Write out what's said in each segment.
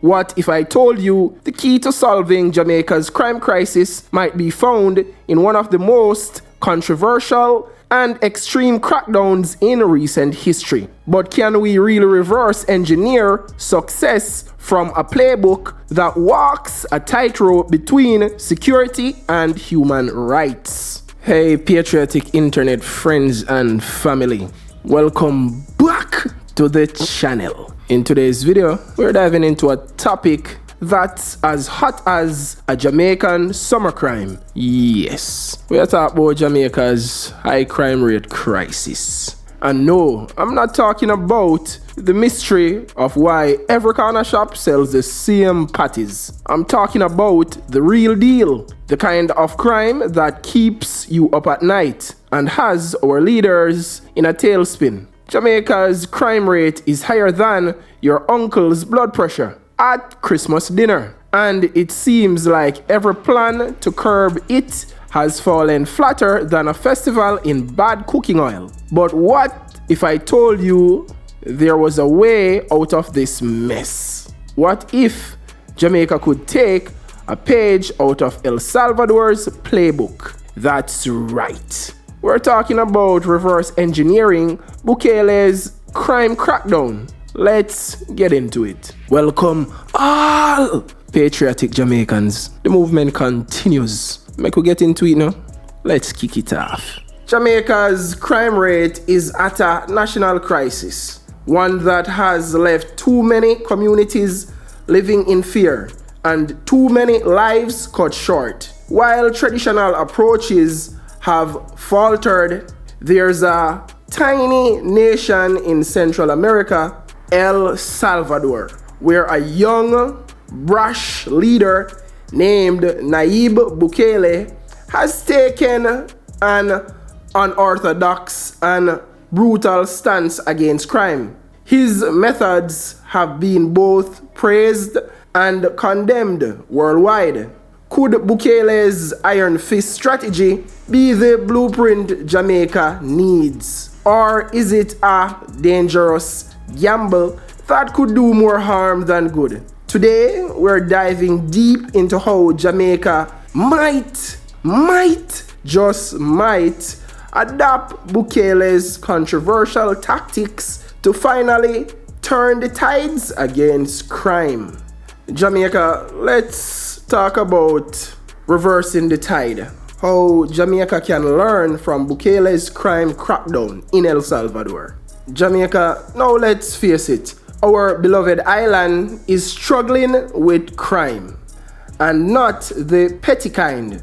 What if I told you the key to solving Jamaica's crime crisis might be found in one of the most controversial and extreme crackdowns in recent history? But can we really reverse engineer success from a playbook that walks a tightrope between security and human rights? Hey, patriotic internet friends and family, welcome back to the channel. In today's video, we're diving into a topic that's as hot as a Jamaican summer crime. Yes, we are talking about Jamaica's high crime rate crisis. And no, I'm not talking about the mystery of why every corner shop sells the same patties. I'm talking about the real deal, the kind of crime that keeps you up at night and has our leaders in a tailspin. Jamaica's crime rate is higher than your uncle's blood pressure at Christmas dinner. And it seems like every plan to curb it has fallen flatter than a festival in bad cooking oil. But what if I told you there was a way out of this mess? What if Jamaica could take a page out of El Salvador's playbook? That's right. We're talking about reverse engineering Bukele's crime crackdown. Let's get into it. Welcome all patriotic Jamaicans. The movement continues. Make we get into it now. Let's kick it off. Jamaica's crime rate is at a national crisis, one that has left too many communities living in fear and too many lives cut short. While traditional approaches have faltered, there's a tiny nation in Central America, El Salvador, where a young, brash leader named Nayib Bukele has taken an unorthodox and brutal stance against crime. His methods have been both praised and condemned worldwide. Could Bukele's iron fist strategy be the blueprint Jamaica needs? Or is it a dangerous gamble that could do more harm than good? Today, we're diving deep into how Jamaica might adapt Bukele's controversial tactics to finally turn the tides against crime. Jamaica, let's talk about reversing the tide. How Jamaica can learn from Bukele's crime crackdown in El Salvador. Jamaica, now let's face it, our beloved island is struggling with crime. And not the petty kind.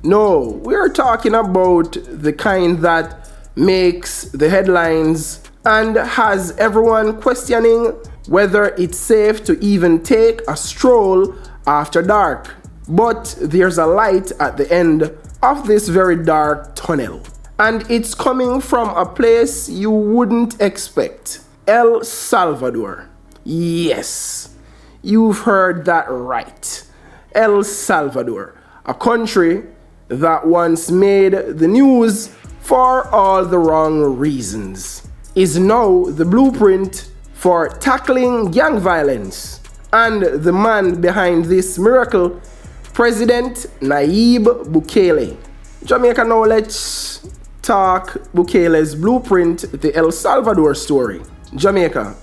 No, we're talking about the kind that makes the headlines and has everyone questioning whether it's safe to even take a stroll after dark. But there's a light at the end of this very dark tunnel. And it's coming from a place you wouldn't expect. El Salvador. Yes, you've heard that right. El Salvador, a country that once made the news for all the wrong reasons, is now the blueprint for tackling gang violence. And the man behind this miracle, President Nayib Bukele. Jamaica, now let's talk Bukele's blueprint, the El Salvador story. Jamaica,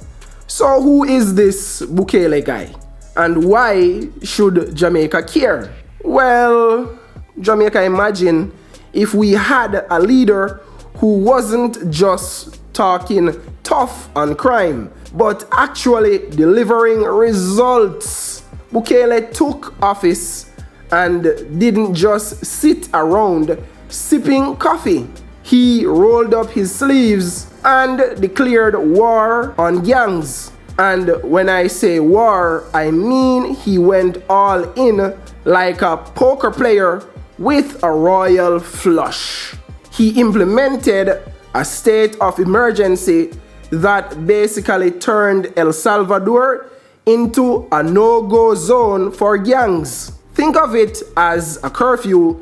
so who is this Bukele guy? And why should Jamaica care? Well, Jamaica, imagine if we had a leader who wasn't just talking tough on crime, but actually delivering results. Bukele took office and didn't just sit around sipping coffee. He rolled up his sleeves and declared war on gangs. And when I say war, I mean he went all in like a poker player with a royal flush. He implemented a state of emergency that basically turned El Salvador into a no-go zone for gangs. Think of it as a curfew,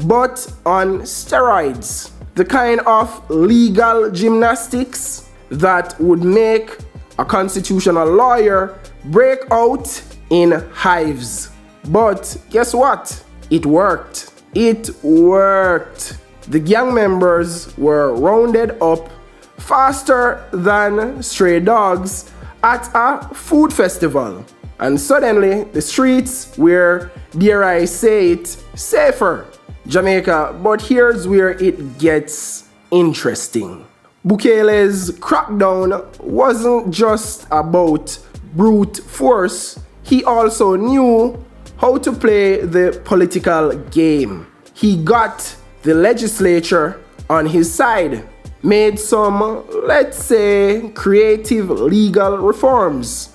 but on steroids. The kind of legal gymnastics that would make a constitutional lawyer break out in hives. But guess what? It worked. It worked. The gang members were rounded up faster than stray dogs at a food festival. And suddenly, the streets were, dare I say it, safer. Jamaica, but here's where it gets interesting. Bukele's crackdown wasn't just about brute force. He also knew how to play the political game. He got the legislature on his side, made some, let's say, creative legal reforms,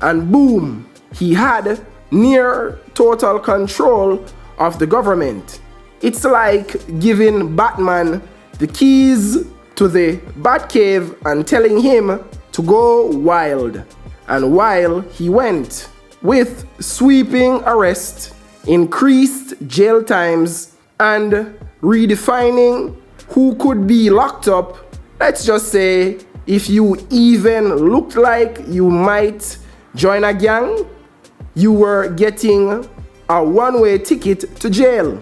and boom, he had near total control of the government. It's like giving Batman the keys to the Batcave and telling him to go wild. And while he went, with sweeping arrest, increased jail times, and redefining who could be locked up, let's just say if you even looked like you might join a gang, you were getting a one-way ticket to jail.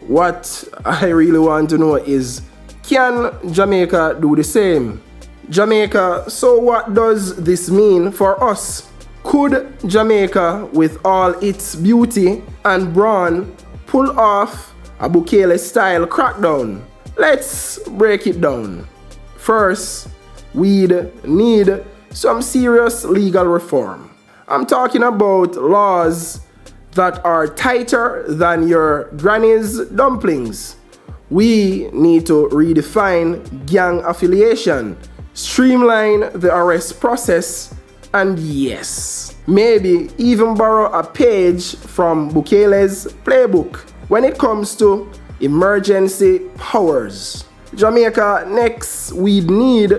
What I really want to know is, can Jamaica do the same? Jamaica, so what does this mean for us? Could Jamaica, with all its beauty and brawn, pull off a Bukele-style crackdown? Let's break it down. First, we'd need some serious legal reform. I'm talking about laws that are tighter than your granny's dumplings. We need to redefine gang affiliation, streamline the arrest process, and yes, maybe even borrow a page from Bukele's playbook when it comes to emergency powers. Jamaica, next, we need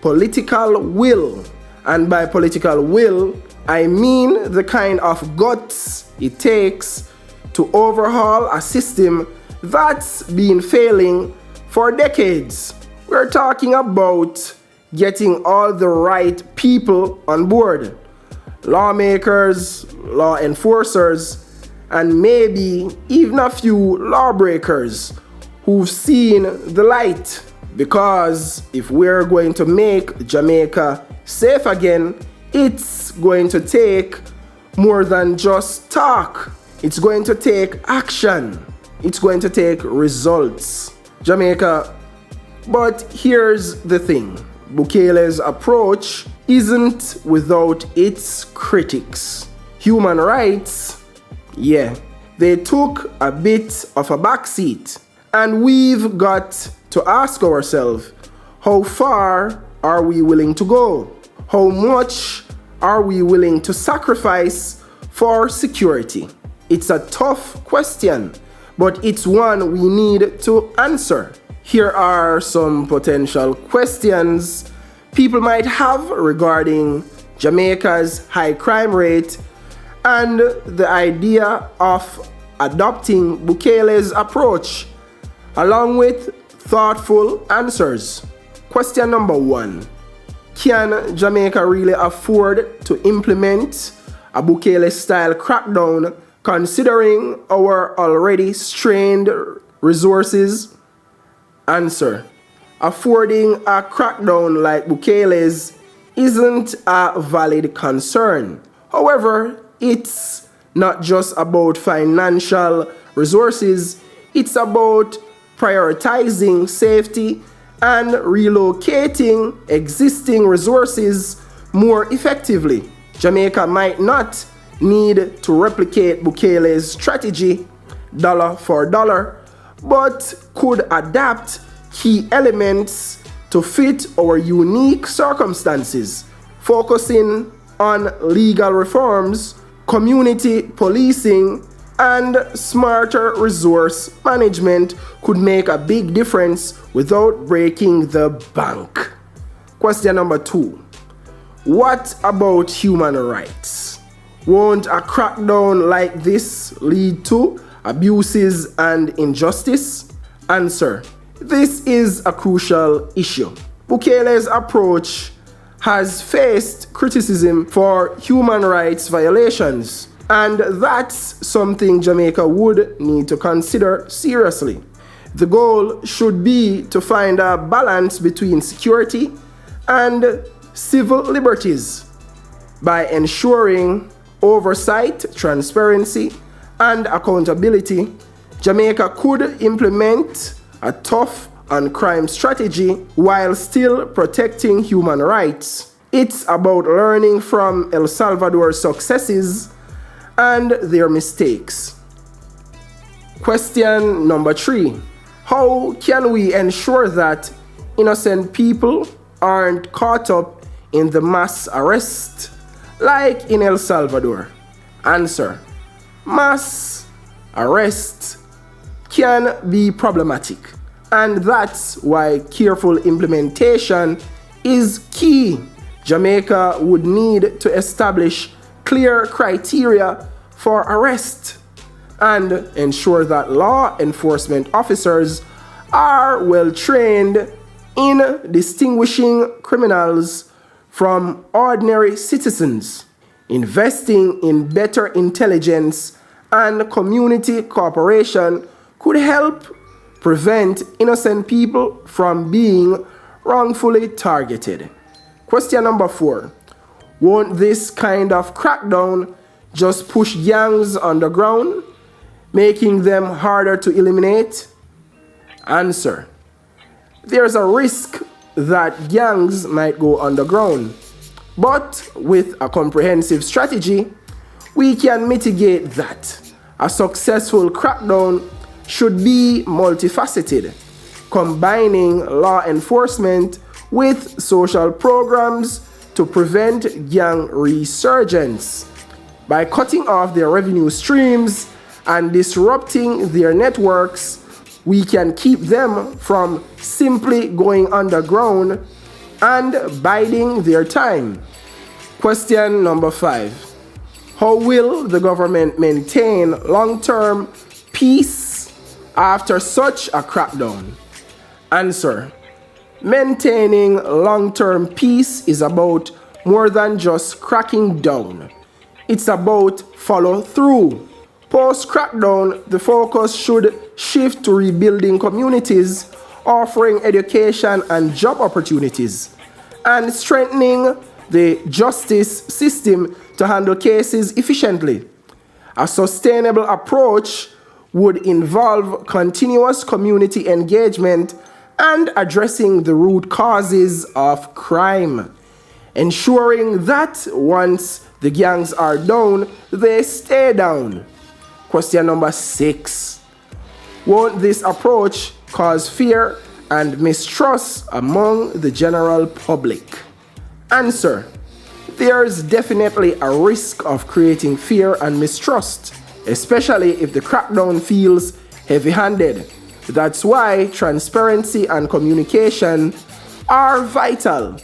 political will. And by political will, I mean the kind of guts it takes to overhaul a system that's been failing for decades. We're talking about getting all the right people on board. Lawmakers, law enforcers, and maybe even a few lawbreakers who've seen the light. Because if we're going to make Jamaica safe again, it's going to take more than just talk. It's going to take action. It's going to take results. Jamaica, but here's the thing. Bukele's approach isn't without its critics. Human rights, yeah, they took a bit of a backseat. And we've got to ask ourselves, how far are we willing to go? How much are we willing to sacrifice for security? It's a tough question, but it's one we need to answer. Here are some potential questions people might have regarding Jamaica's high crime rate and the idea of adopting Bukele's approach, along with thoughtful answers. Question number 1. Can Jamaica really afford to implement a Bukele-style crackdown considering our already strained resources? Answer. Affording a crackdown like Bukele's isn't a valid concern. However, it's not just about financial resources, it's about prioritizing safety and relocating existing resources more effectively. Jamaica might not need to replicate Bukele's strategy dollar for dollar, but could adapt key elements to fit our unique circumstances. Focusing on legal reforms, community policing, and smarter resource management could make a big difference without breaking the bank. Question number 2. What about human rights? Won't a crackdown like this lead to abuses and injustice? Answer. This is a crucial issue. Bukele's approach has faced criticism for human rights violations, and that's something Jamaica would need to consider seriously. The goal should be to find a balance between security and civil liberties by ensuring oversight, transparency, and accountability. Jamaica could implement a tough on-crime strategy while still protecting human rights. It's about learning from El Salvador's successes and their mistakes. Question number 3. How can we ensure that innocent people aren't caught up in the mass arrest like in El Salvador? Answer: mass arrest can be problematic, and that's why careful implementation is key. Jamaica would need to establish clear criteria for arrest and ensure that law enforcement officers are well trained in distinguishing criminals from ordinary citizens. Investing in better intelligence and community cooperation could help prevent innocent people from being wrongfully targeted. Question number 4. Won't this kind of crackdown just push gangs underground, making them harder to eliminate? Answer: there's a risk that gangs might go underground, but with a comprehensive strategy, we can mitigate that. A successful crackdown should be multifaceted, combining law enforcement with social programs to prevent gang resurgence. By cutting off their revenue streams and disrupting their networks, we can keep them from simply going underground and biding their time. Question number 5. How will the government maintain long-term peace after such a crackdown? Answer: maintaining long-term peace is about more than just cracking down. It's about follow-through. Post-crackdown, the focus should shift to rebuilding communities, offering education and job opportunities, and strengthening the justice system to handle cases efficiently. A sustainable approach would involve continuous community engagement and addressing the root causes of crime, ensuring that once the gangs are down, they stay down. Question number 6. Won't this approach cause fear and mistrust among the general public? Answer: there's definitely a risk of creating fear and mistrust, especially if the crackdown feels heavy-handed. That's why transparency and communication are vital.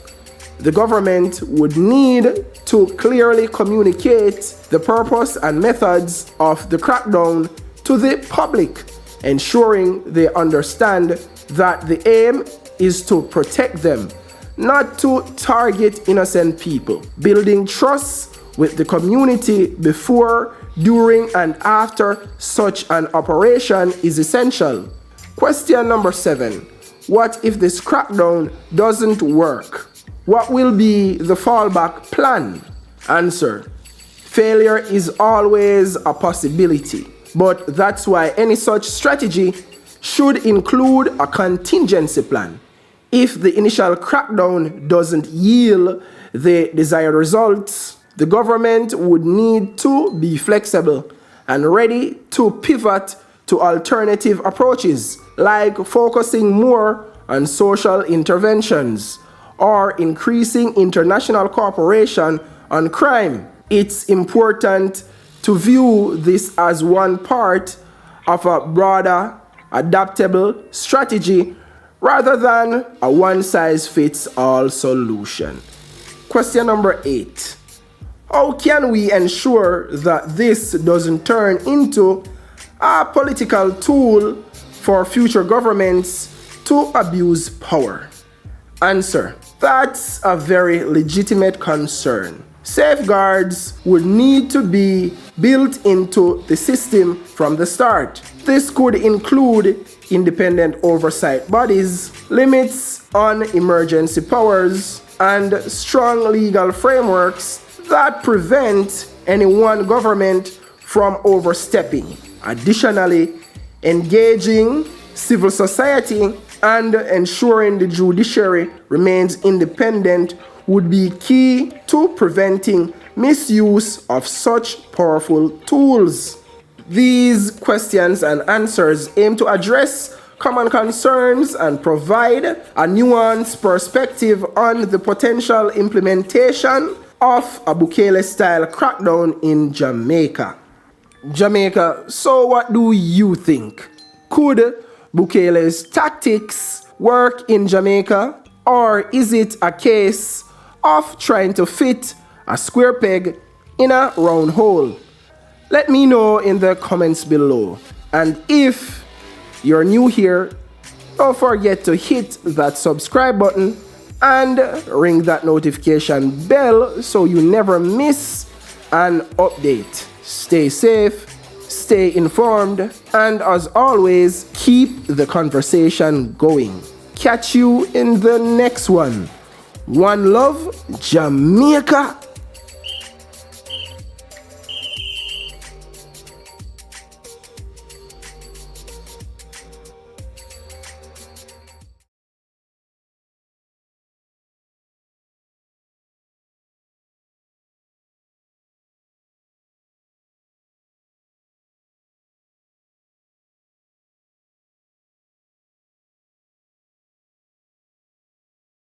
The government would need to clearly communicate the purpose and methods of the crackdown to the public, ensuring they understand that the aim is to protect them, not to target innocent people. Building trust with the community before, during, and after such an operation is essential. Question number 7. What if this crackdown doesn't work? What will be the fallback plan? Answer: failure is always a possibility, but that's why any such strategy should include a contingency plan. If the initial crackdown doesn't yield the desired results, the government would need to be flexible and ready to pivot to alternative approaches, like focusing more on social interventions or increasing international cooperation on crime. It's important to view this as one part of a broader, adaptable strategy rather than a one-size-fits-all solution. Question number 8. How can we ensure that this doesn't turn into a political tool for future governments to abuse power? Answer: That's a very legitimate concern. Safeguards would need to be built into the system from the start. This could include independent oversight bodies, limits on emergency powers, and strong legal frameworks that prevent any one government from overstepping. Additionally, engaging civil society and ensuring the judiciary remains independent would be key to preventing misuse of such powerful tools. These questions and answers aim to address common concerns and provide a nuanced perspective on the potential implementation of a Bukele-style crackdown in Jamaica. Jamaica, so what do you think? Could Bukele's tactics work in Jamaica, or is it a case of trying to fit a square peg in a round hole? Let me know in the comments below. And if you're new here, don't forget to hit that subscribe button and ring that notification bell so you never miss an update. Stay safe, stay informed, and as always, keep the conversation going. Catch you in the next one. One love, Jamaica.